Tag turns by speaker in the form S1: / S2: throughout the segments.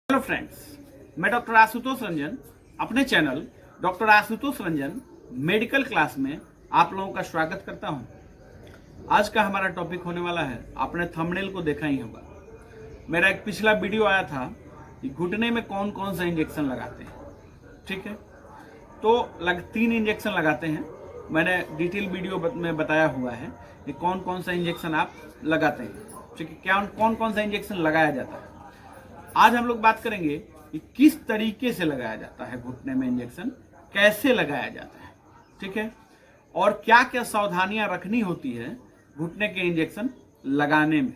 S1: Hello friends, मैं doctor Ashutosh Ranjan अपने channel doctor Ashutosh Ranjan medical class में आप लोगों का स्वागत करता हूं। आज का हमारा टॉपिक होने वाला है, आपने थंबनेल को देखा ही होगा। मेरा एक पिछला वीडियो आया था कि घुटने में कौन कौन सा इंजेक्शन लगाते हैं। ठीक है, तो 3 इंजेक्शन लगाते हैं। मैंने डिटेल वीडियो में बताया हुआ है कि कौन कौन सा इंजेक्शन आप लगाते हैं। ठीक है, क्या कौन कौन सा इंजेक्शन लगाया जाता है। आज हम लोग बात करेंगे कि किस तरीके से लगाया जाता है घुटने में इंजेक्शन, कैसे लगाया जाता है। ठीक है, और क्या क्या सावधानियां रखनी होती है घुटने के इंजेक्शन लगाने में।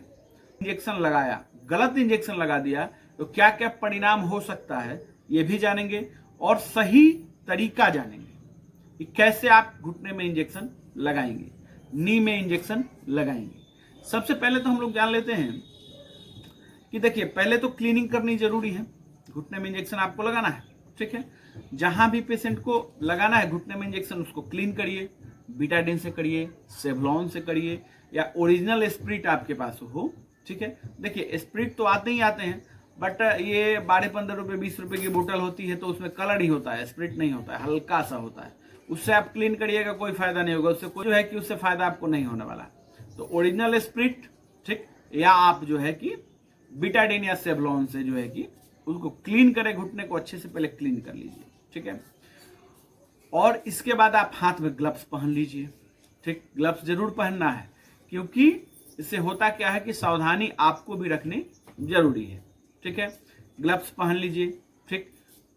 S1: इंजेक्शन लगाया, गलत इंजेक्शन लगा दिया तो क्या क्या परिणाम हो सकता है, ये भी जानेंगे और सही तरीका जानेंगे कि कैसे आप घुटने में इंजेक्शन लगाएंगे, नी में इंजेक्शन लगाएंगे। सबसे पहले तो हम लोग जान लेते हैं कि देखिए, पहले तो क्लीनिंग करनी जरूरी है। घुटने में इंजेक्शन आपको लगाना है। ठीक है, जहां भी पेशेंट को लगाना है घुटने में इंजेक्शन, उसको क्लीन करिए। बीटाडिन से करिए, सेवलॉन से करिए, या ओरिजिनल स्प्रिट आपके पास हो। ठीक है, देखिए स्प्रिट तो आते ही आते हैं, बट ये 12-15 रुपए 20 रुपए की बोतल होती है, तो उसमें कलर ही होता है, स्प्रिट नहीं होता है, हल्का सा होता है। उससे आप क्लीन करिएगा, कोई फायदा नहीं होगा। उससे कोई जो है कि उससे फायदा आपको नहीं होने वाला। तो ओरिजिनल स्प्रिट, ठीक, या आप जो है कि बीटाडिन या सेवलॉन से जो है कि उसको क्लीन करें, घुटने को अच्छे से पहले क्लीन कर लीजिए। ठीक है, और इसके बाद आप हाथ में ग्लव्स पहन लीजिए। ठीक, ग्लव्स जरूर पहनना है, क्योंकि इससे होता क्या है कि सावधानी आपको भी रखनी जरूरी है। ठीक है, ग्लव्स पहन लीजिए। ठीक,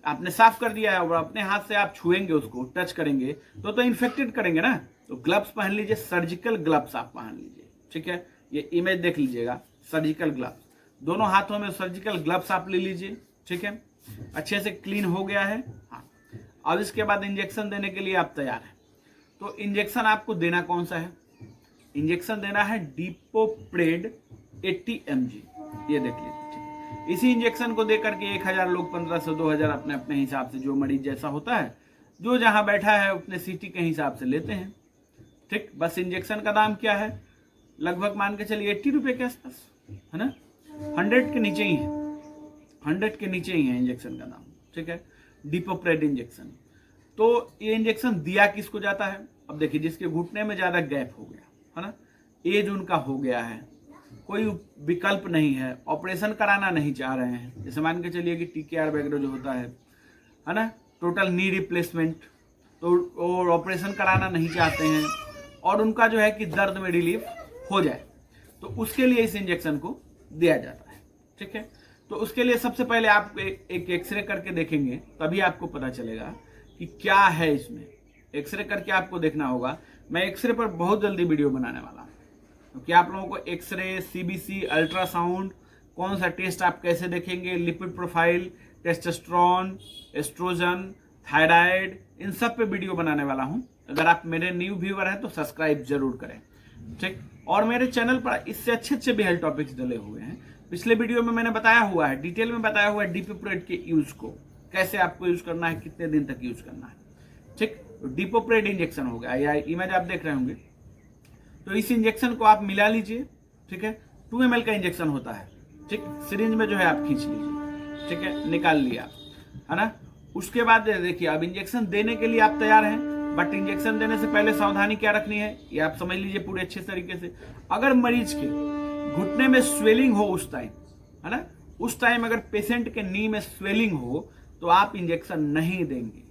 S1: आपने साफ कर दिया है और अपने हाथ से आप छुएंगे, उसको टच करेंगे तो इन्फेक्टेड करेंगे ना। तो ग्लव्स पहन लीजिए, सर्जिकल ग्लव्स आप पहन लीजिए। ठीक है, ये इमेज देख लीजिएगा, सर्जिकल ग्लव्स, दोनों हाथों में सर्जिकल ग्लव्स आप ले लीजिए। ठीक है, अच्छे से क्लीन हो गया है। हाँ, अब इसके बाद इंजेक्शन देने के लिए आप तैयार हैं। तो इंजेक्शन आपको देना कौन सा है? इंजेक्शन देना है डिपोप्रेड 80 mg। ये देख लीजिए। ठीक है, इसी इंजेक्शन को दे करके 1000 लोग 1500 2000 अपने अपने हिसाब से, जो मरीज जैसा होता है, जो जहां बैठा है अपने सीटी के हिसाब से लेते हैं। ठीक, बस इंजेक्शन का दाम क्या है, लगभग मान के चलिए 80 रुपए के आसपास है ना। 100 के नीचे ही है, 100 के नीचे ही है इंजेक्शन का दाम। ठीक है, डिपोप्रेड इंजेक्शन। तो ये इंजेक्शन दिया किसको जाता है? अब देखिए, जिसके घुटने में ज्यादा गैप हो गया है ना, एज उनका हो गया है, कोई विकल्प नहीं है, ऑपरेशन कराना नहीं चाह रहे हैं, जैसे मान के चलिए कि TKR वगैरह जो होता है ना, टोटल नी रिप्लेसमेंट, तो ऑपरेशन कराना नहीं चाहते हैं, और उनका जो है कि दर्द में रिलीफ हो जाए, तो उसके लिए इस इंजेक्शन को दिया जाता है। ठीक है, तो उसके लिए सबसे पहले आप एक एक्सरे करके देखेंगे, तभी आपको पता चलेगा कि क्या है इसमें। एक्सरे करके आपको देखना होगा। मैं एक्सरे पर बहुत जल्दी वीडियो बनाने वाला हूं, क्योंकि आप लोगों को एक्सरे, CBC, अल्ट्रासाउंड, कौन सा टेस्ट आप कैसे देखेंगे, lipid profile, testosterone, oestrogen, thyroid, इन सब पे वीडियो बनाने वाला हूं। अगर आप मेरे न्यू व्यूअर हैं तो सब्सक्राइब जरूर करें। ठीक, और मेरे चैनल पर इससे अच्छे अच्छे भी हेल्थ टॉपिक्स डले हुए हैं। पिछले वीडियो में मैंने बताया हुआ है, डिटेल में बताया हुआ है डिपोप्रेड के यूज को, कैसे आपको यूज करना है, कितने दिन तक यूज करना है। ठीक, तो डिपोप्रेड इंजेक्शन हो गया, या इमेज आप देख रहे होंगे। तो इस इंजेक्शन को आप मिला लीजिए। ठीक है, 2 ml का इंजेक्शन होता है। ठीक, सिरिंज में जो है आप खींच लीजिए। ठीक है, निकाल लिया है ना। उसके बाद देखिए, अब इंजेक्शन देने के लिए आप तैयार हैं, बट इंजेक्शन देने से पहले सावधानी क्या रखनी है, ये आप समझ लीजिए पूरे अच्छे तरीके से। अगर मरीज के घुटने में स्वेलिंग हो उस टाइम, है ना, उस टाइम अगर पेशेंट के नी में स्वेलिंग हो, तो आप इंजेक्शन नहीं देंगे।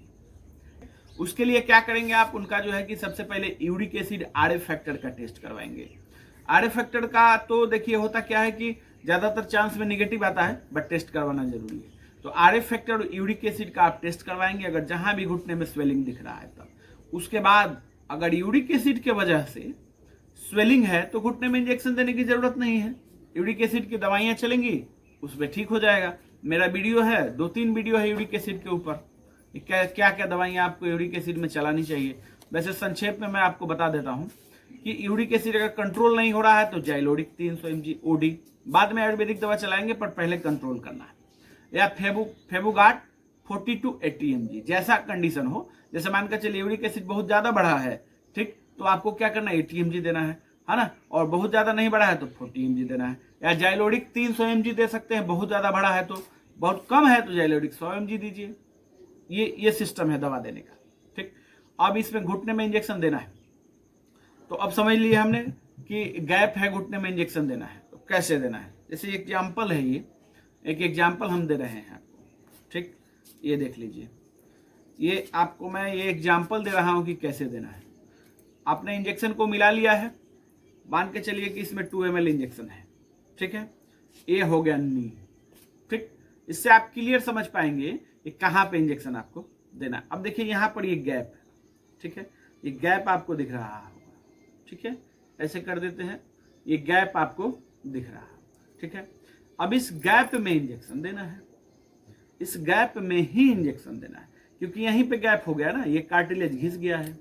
S1: उसके लिए क्या करेंगे आप, उनका जो है कि सबसे पहले यूरिक एसिड RF फैक्टर का टेस्ट करवाएंगे। RF फैक्टर का तो देखिए होता क्या है कि ज्यादातर चांस में निगेटिव आता है, बट टेस्ट करवाना जरूरी है। तो RF फैक्टर और यूरिक एसिड का आप टेस्ट करवाएंगे, अगर जहां भी घुटने में स्वेलिंग दिख रहा है तब। उसके बाद अगर यूरिक एसिड के वजह से स्वेलिंग है, तो घुटने में इंजेक्शन देने की जरूरत नहीं है, यूरिक एसिड की दवाइयां चलेंगी, उसमें ठीक हो जाएगा। मेरा वीडियो है, 2-3 वीडियो है यूरिक एसिड के ऊपर, क्या क्या क्या दवाइयां आपको यूरिक एसिड में चलानी चाहिए। वैसे संक्षेप में मैं आपको बता देता हूं कि यूरिक एसिड अगर कंट्रोल नहीं हो रहा है तो जाइलोडिक 300 mg OD, बाद में आयुर्वेदिक दवा चलाएंगे, पर पहले कंट्रोल करना है। या फेबुगार्ड 40 to 80 mg, जैसा कंडीशन हो। जैसे मानकर चलिए यूरिक एसिड बहुत ज्यादा बढ़ा है, ठीक, तो आपको क्या करना है, 80 mg देना है ना, और बहुत ज्यादा नहीं बढ़ा है तो 40 mg देना है। या जाइलोडिक 300 mg दे सकते हैं, बहुत ज्यादा बढ़ा है तो बहुत कम है तो जाइलोडिक 100 mg दीजिए। ये सिस्टम है दवा देने का। ठीक, अब इसमें घुटने में इंजेक्शन देना है, तो अब समझ लिए हमने कि गैप है, घुटने में इंजेक्शन देना है, तो कैसे देना है। जैसे एग्जाम्पल है, ये एक एग्जाम्पल हम दे रहे हैं आपको। ठीक, ये देख लीजिए, ये आपको मैं ये एग्जाम्पल दे रहा हूं कि कैसे देना है। आपने इंजेक्शन को मिला लिया है, मान के चलिए कि इसमें 2 ml इंजेक्शन है। ठीक है, ये हो गया नी। ठीक, इससे आप क्लियर समझ पाएंगे कि कहाँ पे इंजेक्शन आपको देना है। अब देखिए यहाँ पर ये गैप है। ठीक है, ये गैप आपको दिख रहा होगा। ठीक है, ऐसे कर देते हैं, ये गैप आपको दिख रहा है। ठीक है, अब इस गैप में इंजेक्शन देना है, इस गैप में ही इंजेक्शन देना है, क्योंकि यहीं पे गैप हो गया ना, ये कार्टिलेज घिस गया है।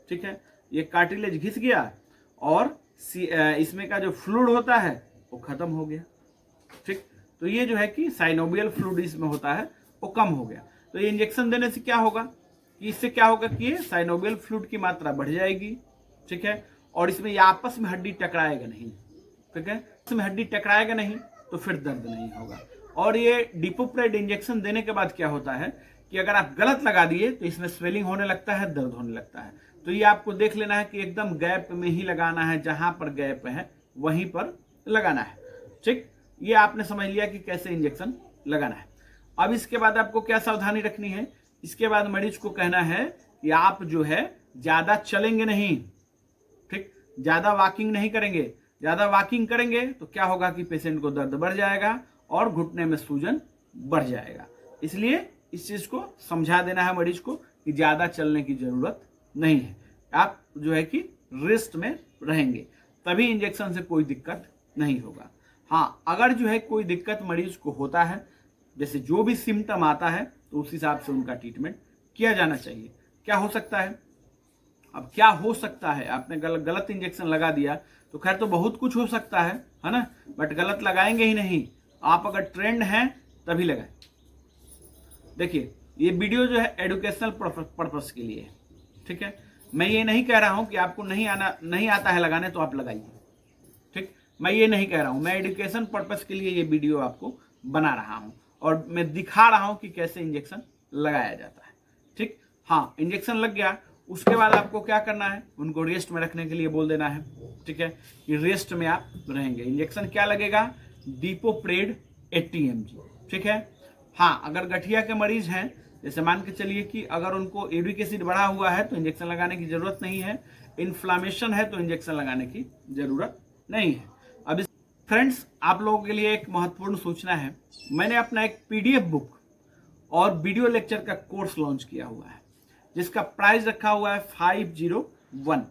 S1: ठीक है, ये कार्टिलेज घिस गया और इसमें का जो फ्लूइड होता है वो खत्म हो गया। ठीक, तो ये जो है कि साइनोवियल फ्लूइड इसमें होता है वो कम हो गया। तो ये इंजेक्शन देने से क्या होगा कि इससे क्या होगा कि ये साइनोवियल फ्लूइड की मात्रा बढ़ जाएगी। ठीक है, और इसमें ये आपस में हड्डी टकराएगा नहीं। ठीक है, इसमें हड्डी टकराएगा नहीं तो फिर दर्द नहीं होगा। और ये डिपोप्रेड इंजेक्शन देने के बाद क्या होता है कि अगर आप गलत लगा दिए तो इसमें स्वेलिंग होने लगता है, दर्द होने लगता है। तो ये आपको देख लेना है कि एकदम गैप में ही लगाना है, जहां पर गैप है वहीं पर लगाना है। ठीक, ये आपने समझ लिया कि कैसे इंजेक्शन लगाना है। अब इसके बाद आपको क्या सावधानी रखनी है, इसके बाद मरीज को कहना है कि आप जो है ज्यादा चलेंगे नहीं। ठीक, ज्यादा वॉकिंग नहीं करेंगे। ज्यादा वॉकिंग करेंगे तो क्या होगा कि पेशेंट को दर्द बढ़ जाएगा और घुटने में सूजन बढ़ जाएगा। इसलिए इस चीज को समझा देना है मरीज को कि ज्यादा चलने की जरूरत नहीं है, आप जो है कि रेस्ट में रहेंगे, तभी इंजेक्शन से कोई दिक्कत नहीं होगा। हाँ, अगर जो है कोई दिक्कत मरीज को होता है, जैसे जो भी सिम्टम आता है, तो उस हिसाब से उनका ट्रीटमेंट किया जाना चाहिए। क्या हो सकता है, अब क्या हो सकता है, आपने गलत इंजेक्शन लगा दिया तो खैर तो बहुत कुछ हो सकता है ना, बट गलत लगाएंगे ही नहीं। आप अगर ट्रेंड हैं तभी लगाएं। देखिए, ये वीडियो जो है एजुकेशनल पर्पस के लिए है। ठीक है, मैं ये नहीं कह रहा हूं कि आपको नहीं आता है लगाने तो आप लगाइए। ठीक, मैं ये नहीं कह रहा हूं, मैं एजुकेशन पर्पस के लिए ये वीडियो आपको बना रहा हूं और मैं दिखा रहा हूं कि कैसे इंजेक्शन लगाया जाता है। ठीक, हाँ, इंजेक्शन लग गया, उसके बाद आपको क्या करना है, उनको रेस्ट में रखने के लिए बोल देना है। ठीक है, ये रेस्ट में आप रहेंगे। इंजेक्शन क्या लगेगा, डिपोप्रेड 80 mg। ठीक है, हाँ, अगर गठिया के मरीज हैं, जैसे मान के चलिए कि अगर उनको यूरिक एसिड बढ़ा हुआ है तो इंजेक्शन लगाने की जरूरत नहीं है, इन्फ्लामेशन है तो इंजेक्शन लगाने की जरूरत नहीं है। अब फ्रेंड्स, आप लोगों के लिए एक महत्वपूर्ण सूचना है, मैंने अपना एक पीडीएफ बुक और वीडियो लेक्चर का कोर्स लॉन्च किया हुआ है, जिसका प्राइस रखा हुआ है 501।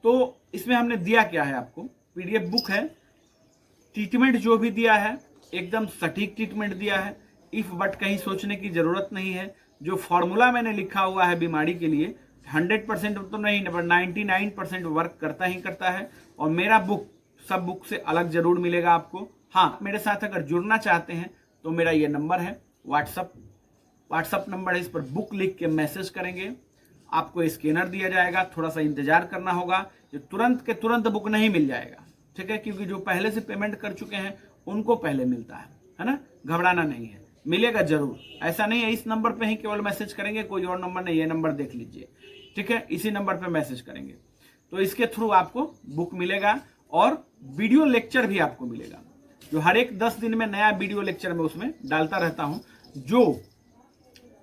S1: तो इसमें हमने दिया क्या है, आपको पीडीएफ बुक है, ट्रीटमेंट जो भी दिया है एकदम सटीक ट्रीटमेंट दिया है, इफ बट कहीं सोचने की जरूरत नहीं है। जो फॉर्मूला मैंने लिखा हुआ है बीमारी के लिए 100% तो नहीं, 99% वर्क करता ही करता है। और मेरा बुक सब बुक से अलग जरूर मिलेगा आपको। हाँ, मेरे साथ अगर जुड़ना चाहते हैं तो मेरा ये नंबर है, व्हाट्सअप नंबर है, इस पर बुक लिख के मैसेज करेंगे, आपको स्कैनर दिया जाएगा, थोड़ा सा इंतजार करना होगा, जो तुरंत के तुरंत बुक नहीं मिल जाएगा। ठीक है, क्योंकि जो पहले से पेमेंट कर चुके हैं उनको पहले मिलता है ना, घबराना नहीं है, मिलेगा जरूर। ऐसा नहीं है इस नंबर पे ही केवल मैसेज करेंगे, कोई और नंबर नहीं, ये नंबर देख लीजिए। ठीक है, इसी नंबर पे मैसेज करेंगे तो इसके थ्रू आपको बुक मिलेगा और वीडियो लेक्चर भी आपको मिलेगा, जो हर एक 10 दिन में नया वीडियो लेक्चर में उसमें डालता रहता हूं, जो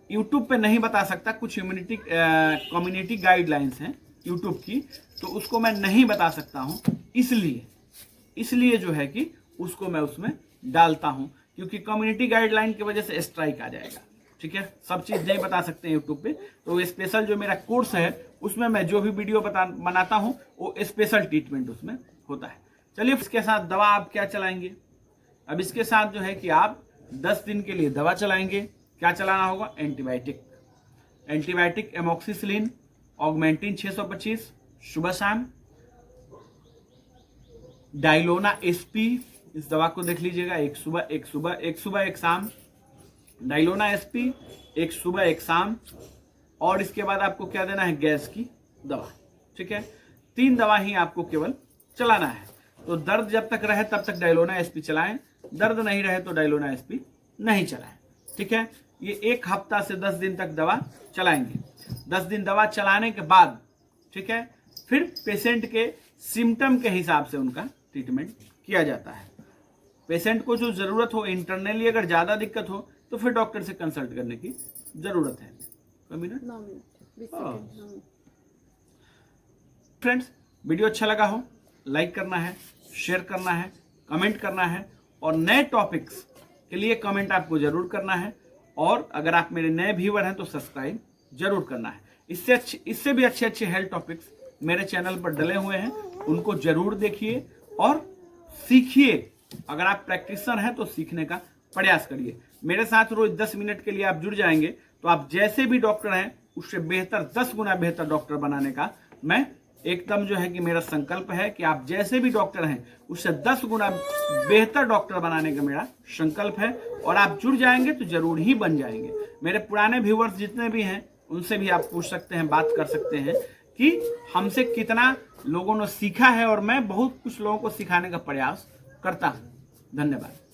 S1: यूट्यूब पे नहीं बता सकता। कुछ कम्युनिटी गाइडलाइंस हैं यूट्यूब की, तो उसको मैं नहीं बता सकता हूं, इसलिए जो है कि उसको मैं उसमें डालता हूं, क्योंकि कम्युनिटी गाइडलाइन की वजह से स्ट्राइक आ जाएगा। ठीक है, सब चीज नहीं बता सकते हैं यूट्यूब पे। तो स्पेशल जो मेरा कोर्स है उसमें मैं जो भी वीडियो बनाता हूं वो स्पेशल ट्रीटमेंट उसमें होता है। चलिए, इसके साथ दवा आप क्या चलाएंगे, अब इसके साथ जो है कि आप 10 दिन के लिए दवा चलाएंगे। क्या चलाना होगा, एंटीबायोटिक एमोक्सिसिलिन ऑगमेंटिन 625 सुबह शाम, डायलोना एसपी, इस दवा को देख लीजिएगा, एक सुबह एक शाम, डायलोना एसपी एक सुबह एक शाम। और इसके बाद आपको क्या देना है, गैस की दवा। ठीक है, 3 दवा ही आपको केवल चलाना है। तो दर्द जब तक रहे तब तक डायलोना एसपी चलाएं, दर्द नहीं रहे तो डायलोना एसपी नहीं चलाएं। ठीक है, ये 1 हफ्ता से 10 दिन तक दवा चलाएंगे। 10 दिन दवा चलाने के बाद, ठीक है, फिर पेशेंट के सिम्टम के हिसाब से उनका ट्रीटमेंट किया जाता है। पेशेंट को जो जरूरत हो, इंटरनली अगर ज्यादा दिक्कत हो तो फिर डॉक्टर से कंसल्ट करने की जरूरत है। फ्रेंड्स, वीडियो अच्छा लगा हो लाइक करना है, शेयर करना है, कमेंट करना है और नए टॉपिक्स के लिए कमेंट आपको जरूर करना है। और अगर आप मेरे नए व्यूअर हैं तो सब्सक्राइब जरूर करना है। इससे भी अच्छे अच्छे हेल्थ टॉपिक्स मेरे चैनल पर डले हुए हैं, उनको जरूर देखिए और सीखिए। अगर आप प्रैक्टिशनर हैं तो सीखने का प्रयास करिए। मेरे साथ रोज 10 मिनट के लिए आप जुड़ जाएंगे तो आप जैसे भी डॉक्टर हैं उससे बेहतर, 10 गुना बेहतर डॉक्टर बनाने का मैं एकदम जो है कि मेरा संकल्प है कि आप जैसे भी डॉक्टर हैं उससे 10 गुना बेहतर डॉक्टर बनाने का मेरा संकल्प है। और आप जुड़ जाएंगे तो जरूर ही बन जाएंगे। मेरे पुराने व्यूअर्स जितने भी हैं उनसे भी आप पूछ सकते हैं, बात कर सकते हैं कि हमसे कितना लोगों ने सीखा है और मैं बहुत कुछ लोगों को सिखाने का प्रयास करता हूं। धन्यवाद।